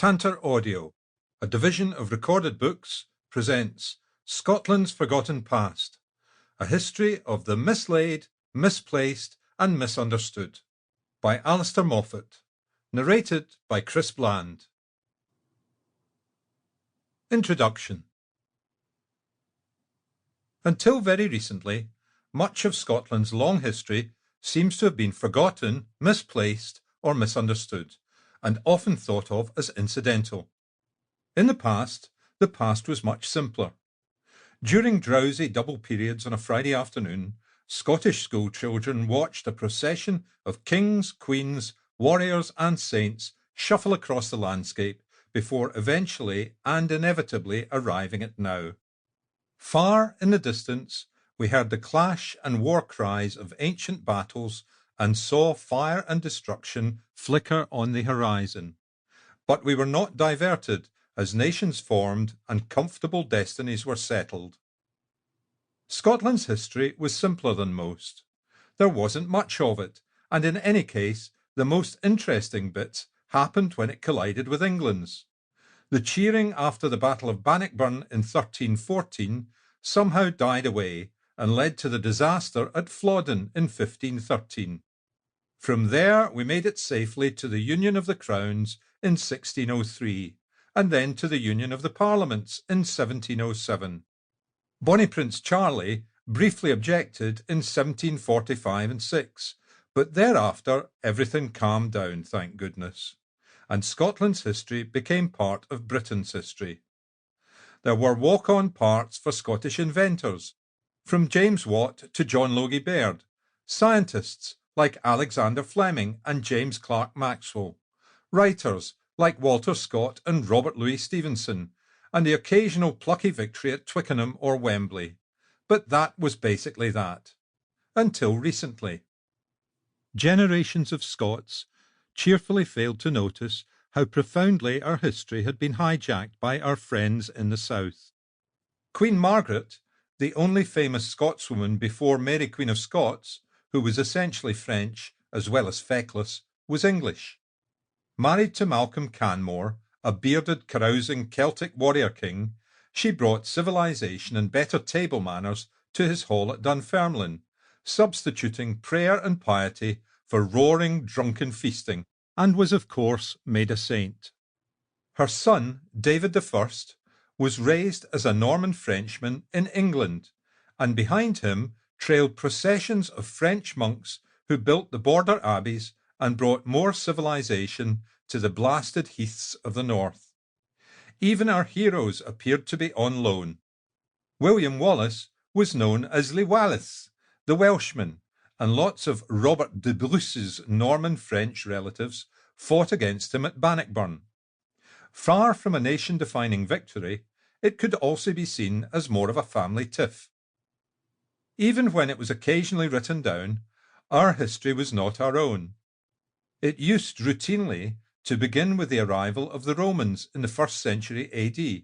Tantor Audio, a division of Recorded Books, presents Scotland's Forgotten Past, a history of the mislaid, misplaced and misunderstood, by Alistair Moffat, narrated by Chris Bland. Introduction. Until very recently, much of Scotland's long history seems to have been forgotten, misplaced or misunderstood, and often thought of as incidental. In the past was much simpler. During drowsy double periods on a Friday afternoon, Scottish school children watched a procession of kings, queens, warriors and saints shuffle across the landscape before eventually and inevitably arriving at now. Far in the distance, we heard the clash and war cries of ancient battles and saw fire and destruction flicker on the horizon. But we were not diverted as nations formed and comfortable destinies were settled. Scotland's history was simpler than most. There wasn't much of it, and in any case, the most interesting bits happened when it collided with England's. The cheering after the Battle of Bannockburn in 1314 somehow died away and led to the disaster at Flodden in 1513. From there we made it safely to the Union of the Crowns in 1603, and then to the Union of the Parliaments in 1707. Bonnie Prince Charlie briefly objected in 1745 and 6, but thereafter everything calmed down, thank goodness, and Scotland's history became part of Britain's history. There were walk-on parts for Scottish inventors, from James Watt to John Logie Baird, scientists like Alexander Fleming and James Clerk Maxwell, writers like Walter Scott and Robert Louis Stevenson, and the occasional plucky victory at Twickenham or Wembley. But that was basically that. Until recently. Generations of Scots cheerfully failed to notice how profoundly our history had been hijacked by our friends in the south. Queen Margaret, the only famous Scotswoman before Mary Queen of Scots, who was essentially French as well as feckless, was English. Married to Malcolm Canmore, a bearded, carousing Celtic warrior king, she brought civilization and better table manners to his hall at Dunfermline, substituting prayer and piety for roaring, drunken feasting, and was of course made a saint. Her son, David I, was raised as a Norman Frenchman in England, and behind him trailed processions of French monks who built the border abbeys and brought more civilization to the blasted heaths of the north. Even our heroes appeared to be on loan. William Wallace was known as Le Wallace, the Welshman, and lots of Robert de Bruce's Norman French relatives fought against him at Bannockburn. Far from a nation-defining victory, it could also be seen as more of a family tiff. Even when it was occasionally written down, our history was not our own. It used routinely to begin with the arrival of the Romans in the 1st century AD,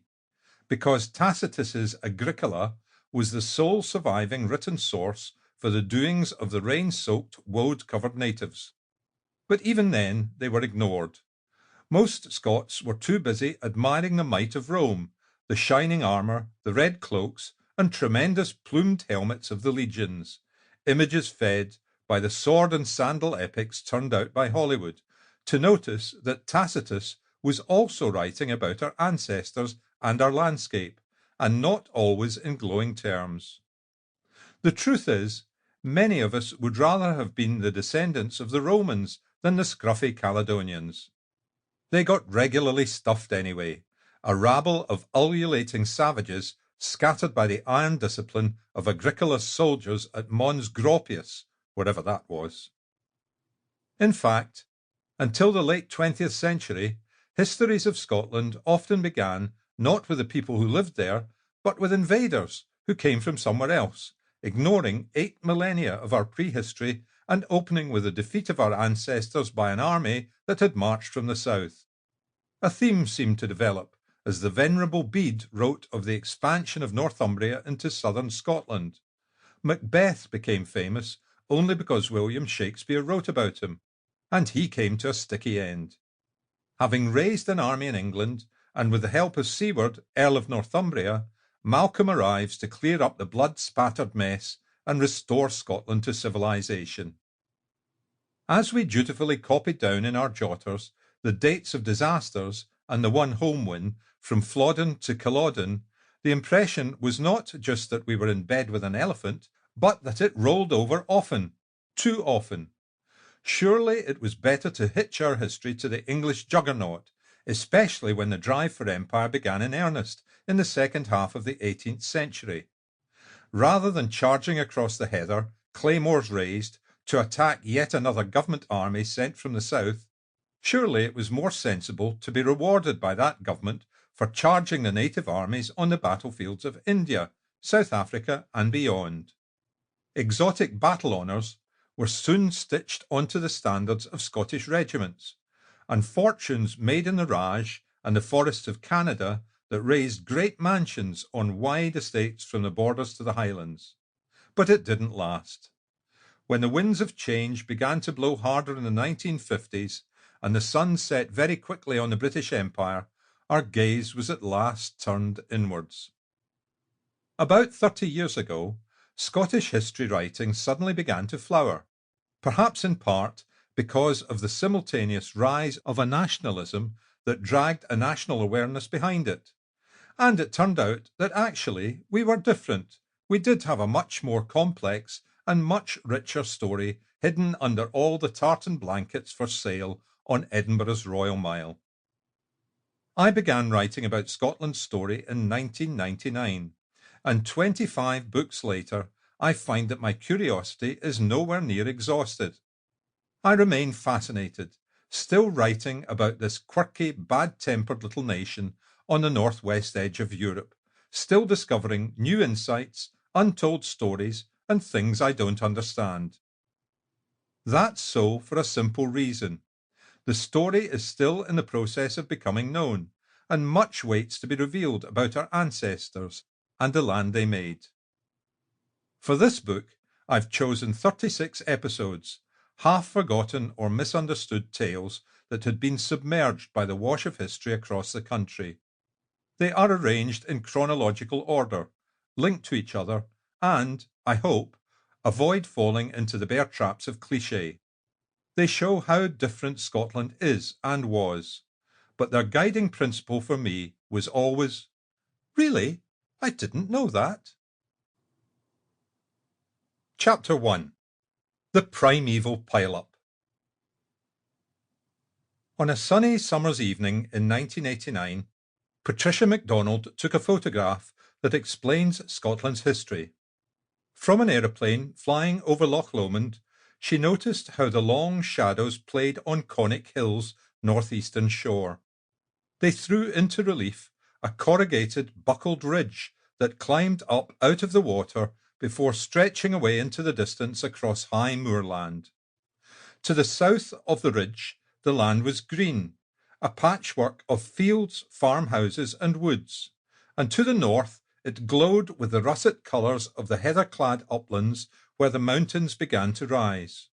because Tacitus's Agricola was the sole surviving written source for the doings of the rain-soaked, woad-covered natives. But even then they were ignored. Most Scots were too busy admiring the might of Rome, the shining armour, the red cloaks, and tremendous plumed helmets of the legions, images fed by the sword and sandal epics turned out by Hollywood, to notice that Tacitus was also writing about our ancestors and our landscape, and not always in glowing terms. The truth is, many of us would rather have been the descendants of the Romans than the scruffy Caledonians. They got regularly stuffed anyway, a rabble of ululating savages scattered by the iron discipline of Agricola's soldiers at Mons Gropius, wherever that was. In fact, until the late 20th century, histories of Scotland often began not with the people who lived there, but with invaders who came from somewhere else, ignoring 8 millennia of our prehistory and opening with the defeat of our ancestors by an army that had marched from the south. A theme seemed to develop as the Venerable Bede wrote of the expansion of Northumbria into southern Scotland. Macbeth became famous only because William Shakespeare wrote about him, and he came to a sticky end. Having raised an army in England, and with the help of Siward, Earl of Northumbria, Malcolm arrives to clear up the blood-spattered mess and restore Scotland to civilization. As we dutifully copied down in our jotters the dates of disasters and the one home win from Flodden to Culloden, the impression was not just that we were in bed with an elephant, but that it rolled over often, too often. Surely it was better to hitch our history to the English juggernaut, especially when the drive for empire began in earnest in the second half of the 18th century. Rather than charging across the heather, claymores raised, to attack yet another government army sent from the south, surely it was more sensible to be rewarded by that government for charging the native armies on the battlefields of India, South Africa, and beyond. Exotic battle honours were soon stitched onto the standards of Scottish regiments, and fortunes made in the Raj and the forests of Canada that raised great mansions on wide estates from the borders to the Highlands. But it didn't last. When the winds of change began to blow harder in the 1950s and the sun set very quickly on the British Empire, our gaze was at last turned inwards. About 30 years ago, Scottish history writing suddenly began to flower, perhaps in part because of the simultaneous rise of a nationalism that dragged a national awareness behind it. And it turned out that actually we were different. We did have a much more complex and much richer story hidden under all the tartan blankets for sale on Edinburgh's Royal Mile. I began writing about Scotland's story in 1999, and 25 books later, I find that my curiosity is nowhere near exhausted. I remain fascinated, still writing about this quirky, bad-tempered little nation on the northwest edge of Europe, still discovering new insights, untold stories, and things I don't understand. That's so for a simple reason. The story is still in the process of becoming known, and much waits to be revealed about our ancestors and the land they made. For this book, I've chosen 36 episodes, half-forgotten or misunderstood tales that had been submerged by the wash of history across the country. They are arranged in chronological order, linked to each other, and, I hope, avoid falling into the bear traps of cliché. They show how different Scotland is and was, but their guiding principle for me was always, "Really? I didn't know that." Chapter 1. The Primeval Pile-Up. On a sunny summer's evening in 1989, Patricia MacDonald took a photograph that explains Scotland's history. From an aeroplane flying over Loch Lomond, she noticed how the long shadows played on Conic Hill's northeastern shore. They threw into relief a corrugated, buckled ridge that climbed up out of the water before stretching away into the distance across high moorland. To the south of the ridge, the land was green, a patchwork of fields, farmhouses, and woods, and to the north it glowed with the russet colours of the heather-clad uplands where the mountains began to rise.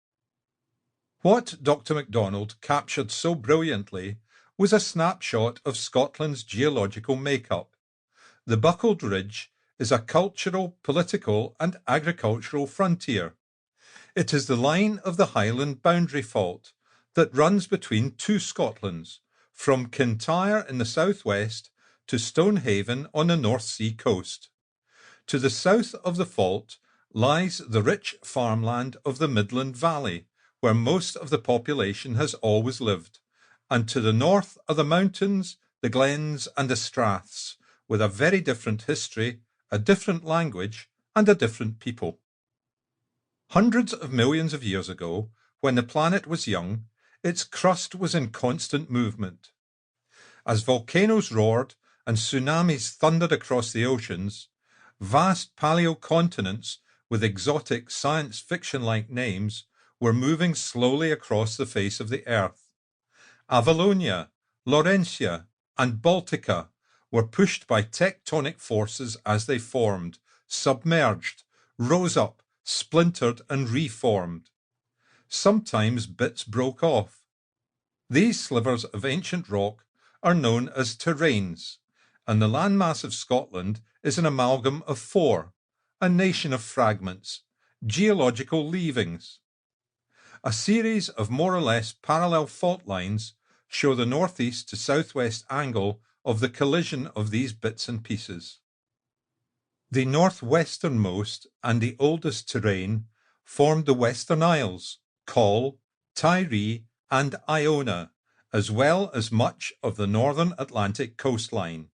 What Dr. MacDonald captured so brilliantly was a snapshot of Scotland's geological makeup. The buckled ridge is a cultural, political, and agricultural frontier. It is the line of the Highland boundary fault that runs between two Scotlands, from Kintyre in the southwest to Stonehaven on the North Sea coast. To the south of the fault lies the rich farmland of the Midland Valley, where most of the population has always lived, and to the north are the mountains, the glens, and the straths, with a very different history, a different language, and a different people. Hundreds of millions of years ago, when the planet was young, its crust was in constant movement. As volcanoes roared and tsunamis thundered across the oceans, vast paleocontinents with exotic science fiction-like names were moving slowly across the face of the earth. Avalonia, Laurentia, and Baltica were pushed by tectonic forces as they formed, submerged, rose up, splintered, and reformed. Sometimes bits broke off. These slivers of ancient rock are known as terranes, and the landmass of Scotland is an amalgam of four, a nation of fragments, geological leavings. A series of more or less parallel fault lines show the northeast to southwest angle of the collision of these bits and pieces. The northwesternmost and the oldest terrane formed the Western Isles, Coll, Tiree, and Iona, as well as much of the northern Atlantic coastline.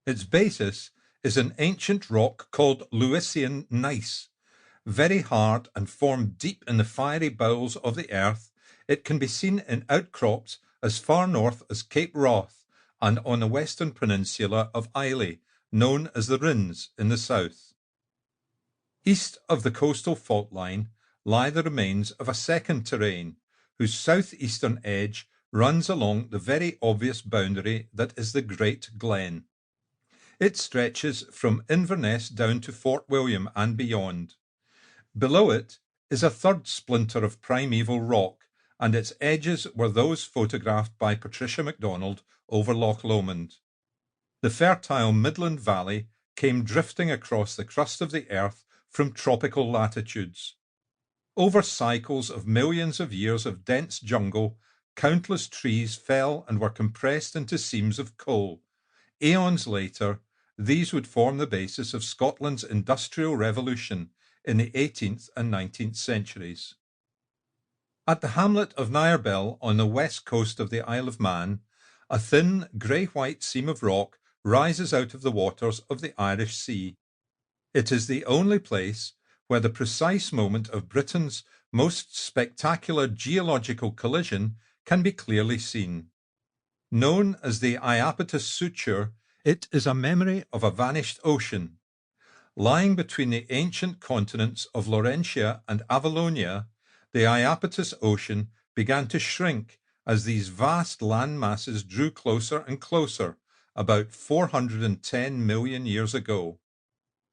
Its basis is an ancient rock called Lewisian gneiss. Very hard and formed deep in the fiery bowels of the earth, it can be seen in outcrops as far north as Cape Wrath and on the western peninsula of Islay, known as the Rins in the south. East of the coastal fault line lie the remains of a second terrane, whose southeastern edge runs along the very obvious boundary that is the Great Glen. It stretches from Inverness down to Fort William and beyond. Below it is a third splinter of primeval rock, and its edges were those photographed by Patricia MacDonald over Loch Lomond. The fertile Midland Valley came drifting across the crust of the earth from tropical latitudes. Over cycles of millions of years of dense jungle, countless trees fell and were compressed into seams of coal. Aeons later, these would form the basis of Scotland's industrial revolution in the 18th and 19th centuries. At the hamlet of Nirebel on the west coast of the Isle of Man, a thin grey-white seam of rock rises out of the waters of the Irish Sea. It is the only place where the precise moment of Britain's most spectacular geological collision can be clearly seen. Known as the Iapetus suture, it is a memory of a vanished ocean. Lying between the ancient continents of Laurentia and Avalonia, the Iapetus Ocean began to shrink as these vast land masses drew closer and closer about 410 million years ago.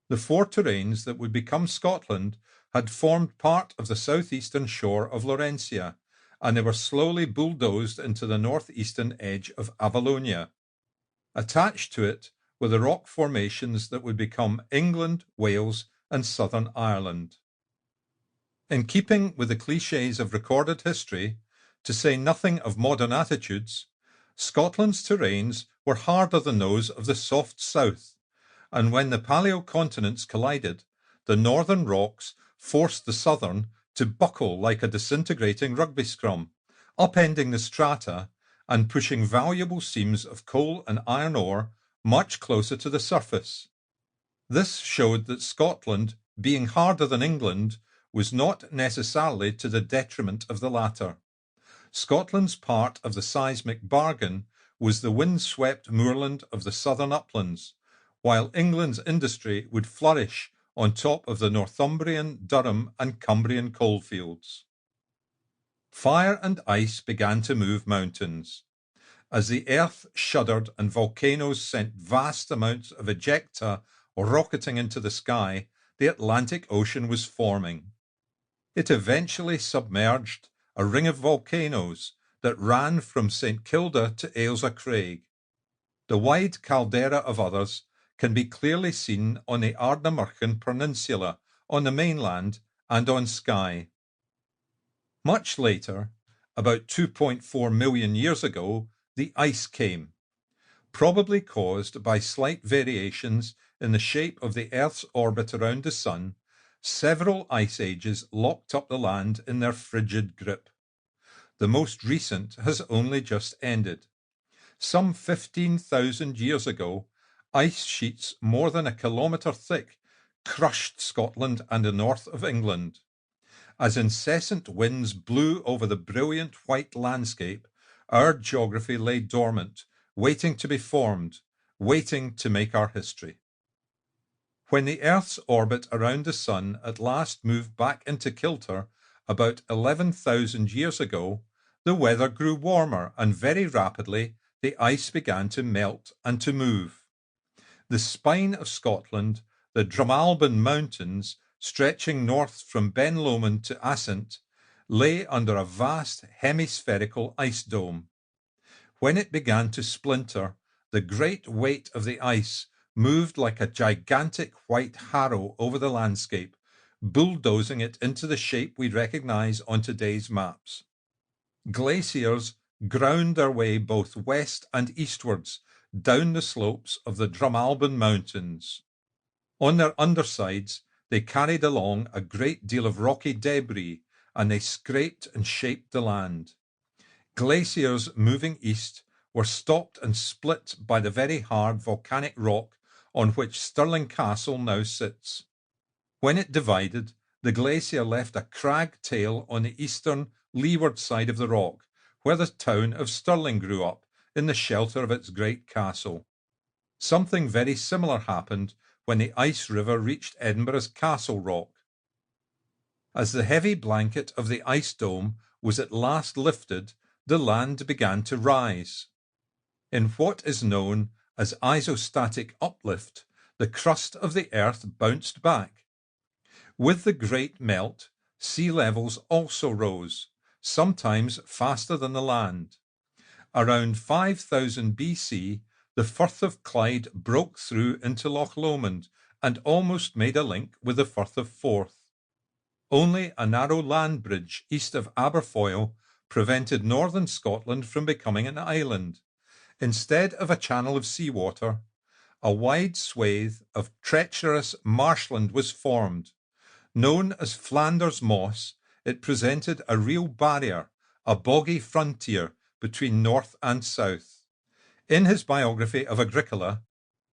The four terranes that would become Scotland had formed part of the southeastern shore of Laurentia, and they were slowly bulldozed into the northeastern edge of Avalonia. Attached to it were the rock formations that would become England, Wales, and southern Ireland. In keeping with the clichés of recorded history, to say nothing of modern attitudes, Scotland's terranes were harder than those of the soft south, and when the paleocontinents collided, the northern rocks forced the southern to buckle like a disintegrating rugby scrum, upending the strata and pushing valuable seams of coal and iron ore much closer to the surface. This showed that Scotland, being harder than England, was not necessarily to the detriment of the latter. Scotland's part of the seismic bargain was the wind-swept moorland of the southern uplands, while England's industry would flourish on top of the Northumbrian, Durham, and Cumbrian coalfields. Fire and ice began to move mountains. As the earth shuddered and volcanoes sent vast amounts of ejecta rocketing into the sky, the Atlantic Ocean was forming. It eventually submerged a ring of volcanoes that ran from St Kilda to Ailsa Craig. The wide caldera of others can be clearly seen on the Ardnamurchan Peninsula, on the mainland, and on Skye. Much later, about 2.4 million years ago, the ice came, probably caused by slight variations in the shape of the Earth's orbit around the Sun. Several ice ages locked up the land in their frigid grip. The most recent has only just ended. Some 15,000 years ago, ice sheets more than a kilometre thick crushed Scotland and the north of England. As incessant winds blew over the brilliant white landscape, our geography lay dormant, waiting to be formed, waiting to make our history. When the Earth's orbit around the Sun at last moved back into kilter about 11,000 years ago, the weather grew warmer and very rapidly the ice began to melt and to move. The spine of Scotland, the Drumalbin Mountains, stretching north from Ben Lomond to Assynt, lay under a vast hemispherical ice dome. When it began to splinter, the great weight of the ice moved like a gigantic white harrow over the landscape, bulldozing it into the shape we recognize on today's maps. Glaciers ground their way both west and eastwards down the slopes of the Drumalbin Mountains. On their undersides, they carried along a great deal of rocky debris, and they scraped and shaped the land. Glaciers moving east were stopped and split by the very hard volcanic rock on which Stirling Castle now sits. When it divided, the glacier left a crag tail on the eastern leeward side of the rock, where the town of Stirling grew up in the shelter of its great castle. Something very similar happened when the ice river reached Edinburgh's Castle Rock. As the heavy blanket of the ice dome was at last lifted, the land began to rise. In what is known as isostatic uplift, the crust of the earth bounced back. With the great melt, sea levels also rose, sometimes faster than the land. Around 5000 BC, the Firth of Clyde broke through into Loch Lomond and almost made a link with the Firth of Forth. Only a narrow land bridge east of Aberfoyle prevented northern Scotland from becoming an island. Instead of a channel of seawater, a wide swathe of treacherous marshland was formed. Known as Flanders Moss, it presented a real barrier, a boggy frontier between north and south. In his biography of Agricola,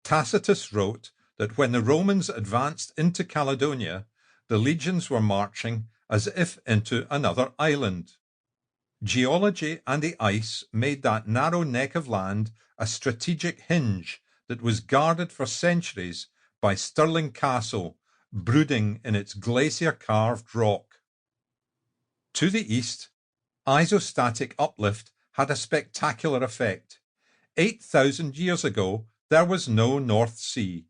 Tacitus wrote that when the Romans advanced into Caledonia, the legions were marching as if into another island. Geology and the ice made that narrow neck of land a strategic hinge that was guarded for centuries by Stirling Castle, brooding in its glacier-carved rock. To the east, isostatic uplift had a spectacular effect. 8,000 years ago, there was no North Sea.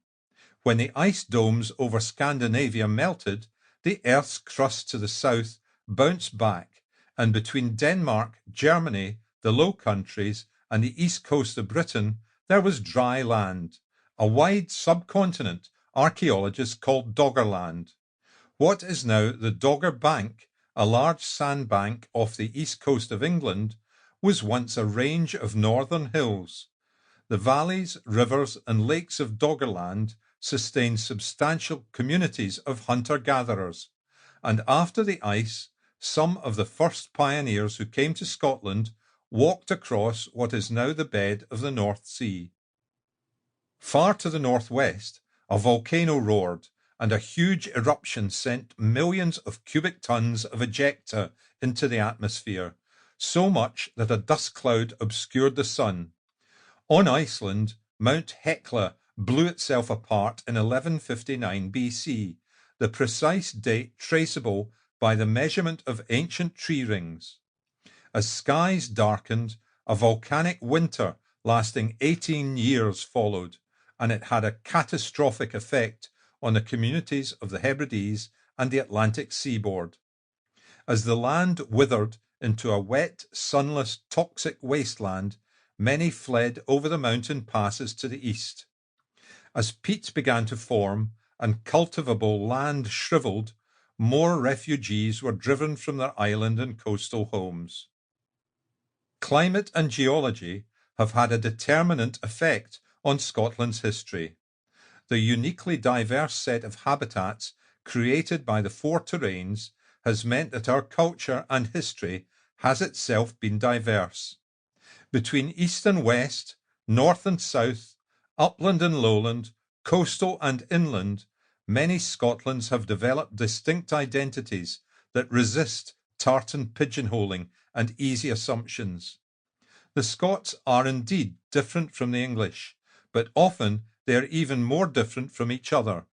When the ice domes over Scandinavia melted, the Earth's crust to the south bounced back, and between Denmark, Germany, the Low Countries, and the east coast of Britain, there was dry land, a wide subcontinent archaeologists called Doggerland. What is now the Dogger Bank, a large sandbank off the east coast of England, was once a range of northern hills. The valleys, rivers, and lakes of Doggerland sustained substantial communities of hunter-gatherers, and after the ice, some of the first pioneers who came to Scotland walked across what is now the bed of the North Sea. Far to the northwest, a volcano roared, and a huge eruption sent millions of cubic tons of ejecta into the atmosphere, so much that a dust cloud obscured the sun. On Iceland, Mount Hekla blew itself apart in 1159 BC, the precise date traceable by the measurement of ancient tree rings. As skies darkened, a volcanic winter lasting 18 years followed, and it had a catastrophic effect on the communities of the Hebrides and the Atlantic seaboard. As the land withered into a wet, sunless, toxic wasteland, many fled over the mountain passes to the east. As peats began to form and cultivable land shriveled, more refugees were driven from their island and coastal homes. Climate and geology have had a determinant effect on Scotland's history. The uniquely diverse set of habitats created by the four terrains has meant that our culture and history has itself been diverse. Between east and west, north and south, upland and lowland, coastal and inland, many Scotlands have developed distinct identities that resist tartan pigeonholing and easy assumptions. The Scots are indeed different from the English, but often they are even more different from each other.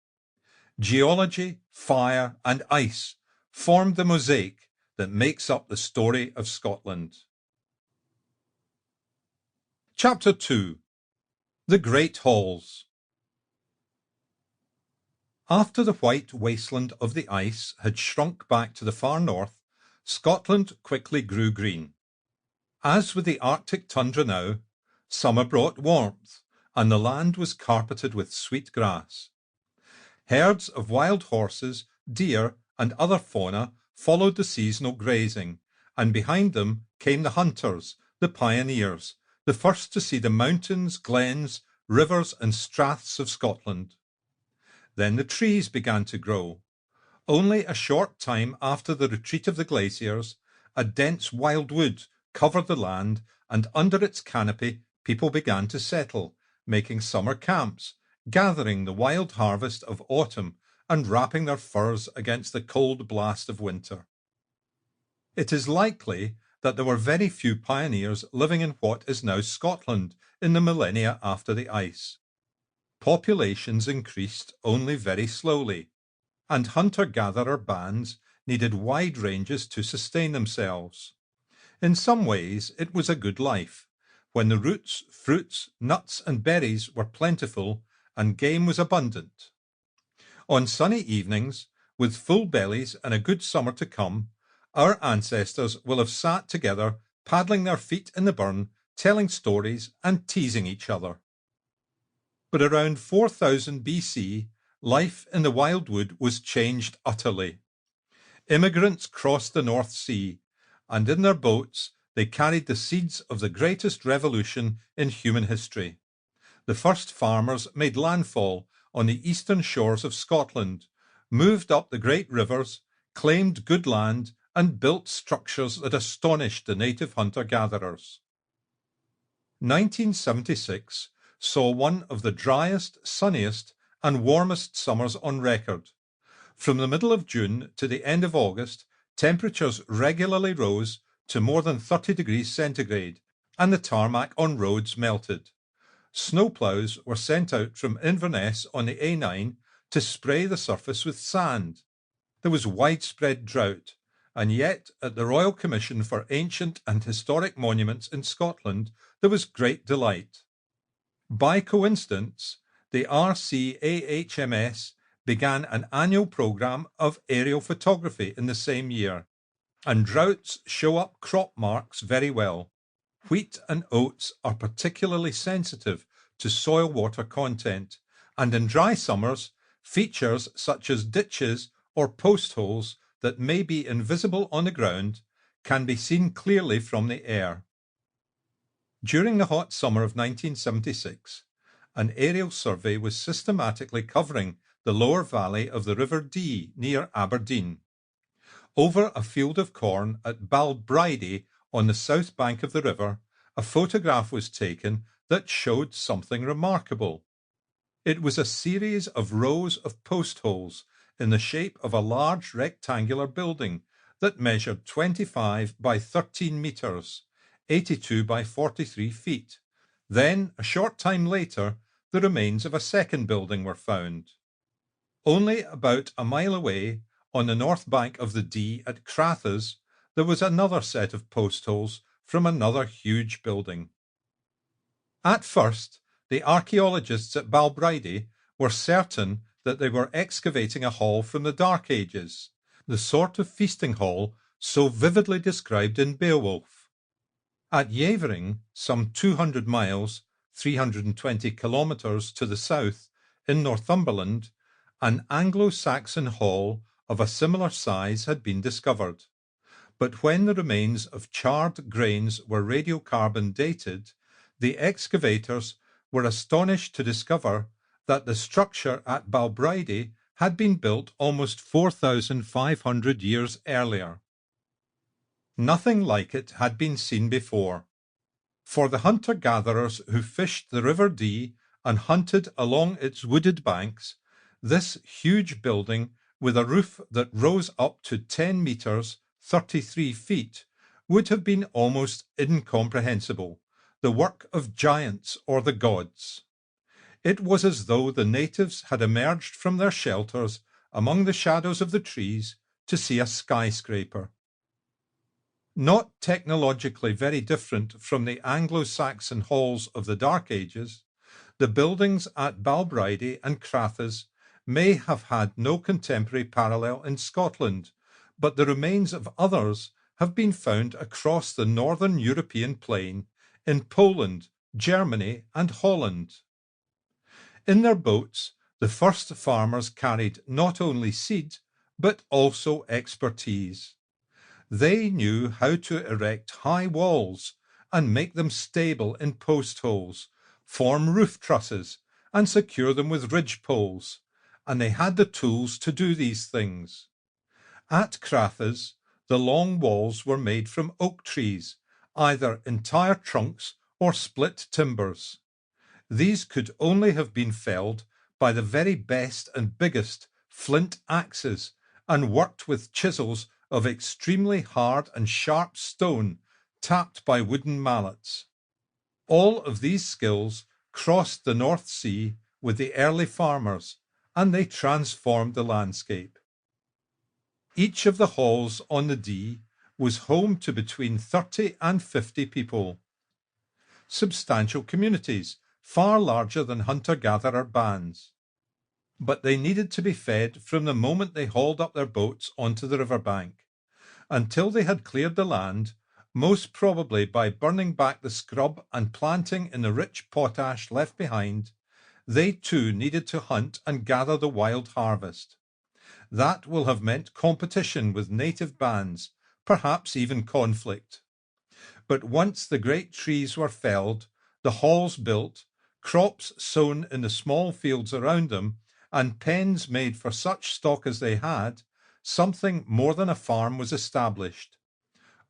Geology, fire, and ice form the mosaic that makes up the story of Scotland. Chapter 2. The Great Halls. After the white wasteland of the ice had shrunk back to the far north, Scotland quickly grew green. As with the Arctic tundra now, summer brought warmth, and the land was carpeted with sweet grass. Herds of wild horses, deer, and other fauna followed the seasonal grazing, and behind them came the hunters, the pioneers, the first to see the mountains, glens, rivers, and straths of Scotland. Then the trees began to grow. Only a short time after the retreat of the glaciers, a dense wildwood covered the land, and under its canopy people began to settle, making summer camps, gathering the wild harvest of autumn and wrapping their furs against the cold blast of winter. It is likely that there were very few pioneers living in what is now Scotland in the millennia after the ice. Populations increased only very slowly, and hunter-gatherer bands needed wide ranges to sustain themselves. In some ways it was a good life, when the roots, fruits, nuts and berries were plentiful and game was abundant. On sunny evenings, with full bellies and a good summer to come, our ancestors will have sat together, paddling their feet in the burn, telling stories and teasing each other. But around 4000 BC, life in the wildwood was changed utterly. Immigrants crossed the North Sea, and in their boats they carried the seeds of the greatest revolution in human history. The first farmers made landfall on the eastern shores of Scotland, moved up the great rivers, claimed good land, and built structures that astonished the native hunter-gatherers. 1976 saw one of the driest, sunniest, and warmest summers on record. From the middle of June to the end of August, temperatures regularly rose to more than 30 degrees centigrade, and the tarmac on roads melted. Snowplows were sent out from Inverness on the A9 to spray the surface with sand. There was widespread drought, and yet at the Royal Commission for Ancient and Historic Monuments in Scotland there was great delight. By coincidence, the RCAHMS began an annual programme of aerial photography in the same year, and droughts show up crop marks very well. Wheat and oats are particularly sensitive to soil water content, and in dry summers, features such as ditches or post holes that may be invisible on the ground can be seen clearly from the air. During the hot summer of 1976, an aerial survey was systematically covering the lower valley of the River Dee near Aberdeen. Over a field of corn at Balbridie on the south bank of the river, a photograph was taken that showed something remarkable. It was a series of rows of post holes in the shape of a large rectangular building that measured 25 by 13 metres, 82 by 43 feet. Then, a short time later, the remains of a second building were found. Only about a mile away, on the north bank of the Dee at Crathes, there was another set of post holes from another huge building. At first, the archaeologists at Balbridie were certain that they were excavating a hall from the Dark Ages, the sort of feasting hall so vividly described in Beowulf. At Yevering, some 200 miles, 320 kilometres to the south, in Northumberland, an Anglo-Saxon hall of a similar size had been discovered. But when the remains of charred grains were radiocarbon dated, the excavators were astonished to discover that the structure at Balbridie had been built almost 4,500 years earlier. Nothing like it had been seen before. For the hunter-gatherers who fished the River Dee and hunted along its wooded banks, this huge building with a roof that rose up to 10 metres, 33 feet, would have been almost incomprehensible, the work of giants or the gods. It was as though the natives had emerged from their shelters among the shadows of the trees to see a skyscraper. Not technologically very different from the Anglo-Saxon halls of the Dark Ages, the buildings at Balbridie and Crathes may have had no contemporary parallel in Scotland, but the remains of others have been found across the northern European plain in Poland, Germany, and Holland. In their boats, the first farmers carried not only seed, but also expertise. They knew how to erect high walls and make them stable in post holes, form roof trusses, and secure them with ridge poles, and they had the tools to do these things. At Crathes, the long walls were made from oak trees, either entire trunks or split timbers. These could only have been felled by the very best and biggest flint axes and worked with chisels of extremely hard and sharp stone tapped by wooden mallets. All of these skills crossed the North Sea with the early farmers, and they transformed the landscape. Each of the halls on the Dee was home to between 30 and 50 people. Substantial communities, far larger than hunter-gatherer bands. But they needed to be fed from the moment they hauled up their boats onto the riverbank. Until they had cleared the land, most probably by burning back the scrub and planting in the rich potash left behind, they too needed to hunt and gather the wild harvest. That will have meant competition with native bands, perhaps even conflict. But once the great trees were felled, the halls built, crops sown in the small fields around them, and pens made for such stock as they had, something more than a farm was established.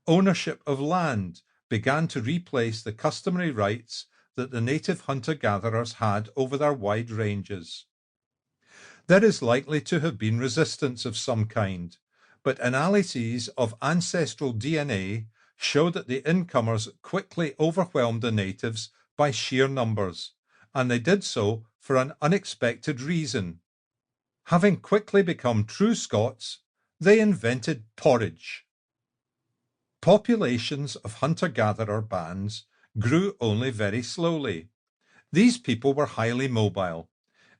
Ownership of land began to replace the customary rights that the native hunter-gatherers had over their wide ranges. There is likely to have been resistance of some kind, but analyses of ancestral DNA show that the incomers quickly overwhelmed the natives by sheer numbers, and they did so for an unexpected reason. Having quickly become true Scots, they invented porridge. Populations of hunter-gatherer bands grew only very slowly. These people were highly mobile,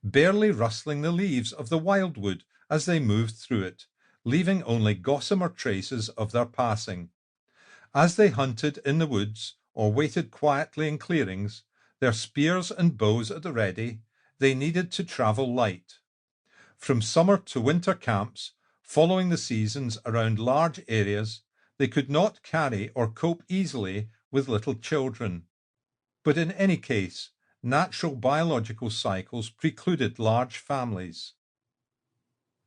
barely rustling the leaves of the wildwood as they moved through it, leaving only gossamer traces of their passing. As they hunted in the woods or waited quietly in clearings, their spears and bows at the ready, they needed to travel light. From summer to winter camps, following the seasons around large areas, they could not carry or cope easily with little children. But in any case, natural biological cycles precluded large families.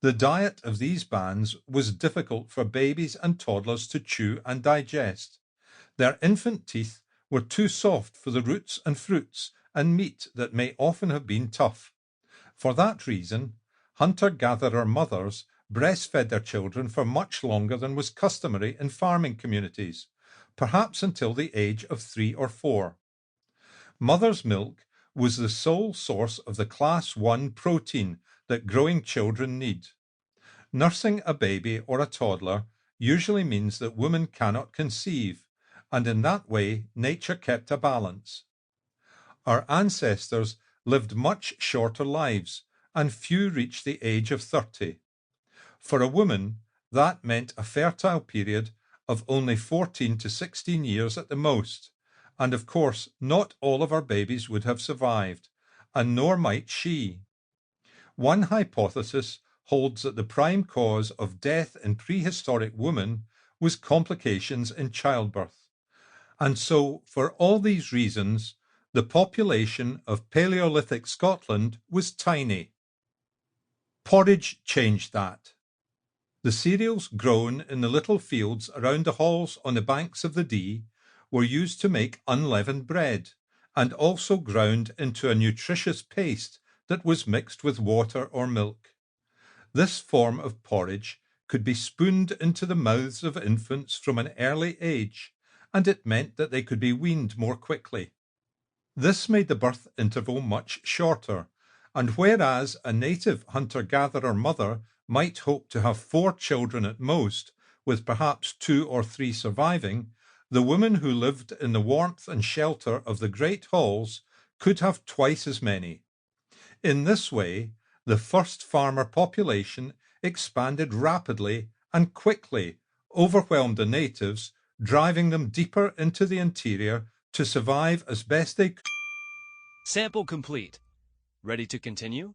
The diet of these bands was difficult for babies and toddlers to chew and digest. Their infant teeth were too soft for the roots and fruits and meat that may often have been tough. For that reason, hunter-gatherer mothers breastfed their children for much longer than was customary in farming communities, perhaps until the age of 3 or 4. Mother's milk was the sole source of the class 1 protein that growing children need. Nursing a baby or a toddler usually means that women cannot conceive, and in that way nature kept a balance. Our ancestors lived much shorter lives, and few reached the age of 30. For a woman, that meant a fertile period of only 14 to 16 years at the most, and of course not all of her babies would have survived, and nor might she. One hypothesis holds that the prime cause of death in prehistoric women was complications in childbirth. And so, for all these reasons, the population of Paleolithic Scotland was tiny. Porridge changed that. The cereals grown in the little fields around the halls on the banks of the Dee were used to make unleavened bread, and also ground into a nutritious paste that was mixed with water or milk. This form of porridge could be spooned into the mouths of infants from an early age, and it meant that they could be weaned more quickly. This made the birth interval much shorter, and whereas a native hunter-gatherer mother might hope to have 4 children at most, with perhaps 2 or 3 surviving, the women who lived in the warmth and shelter of the great halls could have twice as many. In this way, the first farmer population expanded rapidly and quickly overwhelmed the natives, driving them deeper into the interior to survive as best they could. Sample complete. Ready to continue?